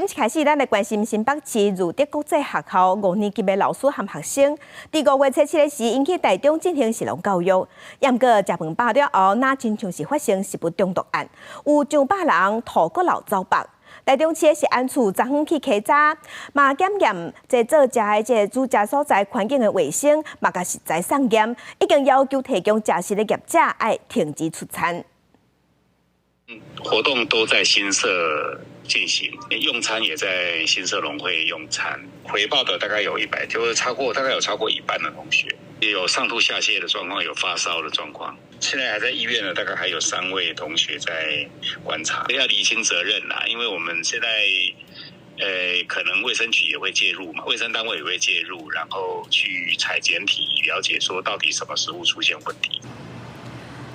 一开始，咱来关心新北市如德国际学校5年级的老师和学生，伫5月17日时引起台中进行食农教育，严过食饭饱了后，那真像是发生食物中毒案，有上百人吐骨流走北。台中市的食安处昨昏去稽查，嘛检验这做食的这煮食所在环境的卫生，嘛甲食材送验，已经要求提供食食的业者要停止出餐。活动都在新社进行，用餐也在新社农会用餐。回报的大概有100，就是大概有超过一半的同学，也有上吐下泻的状况，有发烧的状况。现在还在医院呢，大概还有3位同学在观察，要厘清责任啦。因为我们现在可能卫生局也会介入嘛，卫生单位也会介入，然后去采检体，了解说到底什么食物出现问题。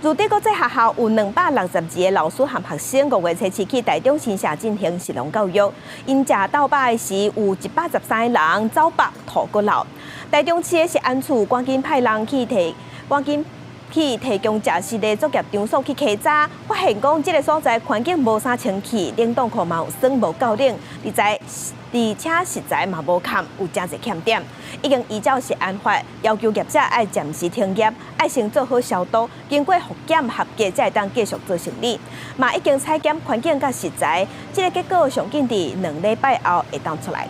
如德国际学校有262个老师和学生5月17日去台中新社进行食农教育，因食到饱的时有113个人走北吐骨流。台中市的食安处赶紧派人去提供食食的作业场所去稽查，发现讲这个所在环境无啥清气，冷冻库嘛有酸无够冷，而且食材嘛无堪，有真侪欠点。已经依照食安法，要求业者要暂时停业，要先做好消毒，经过复检合格才会当继续做生意。嘛已经采检环境甲食材，这个结果上紧伫2礼拜后会当出来。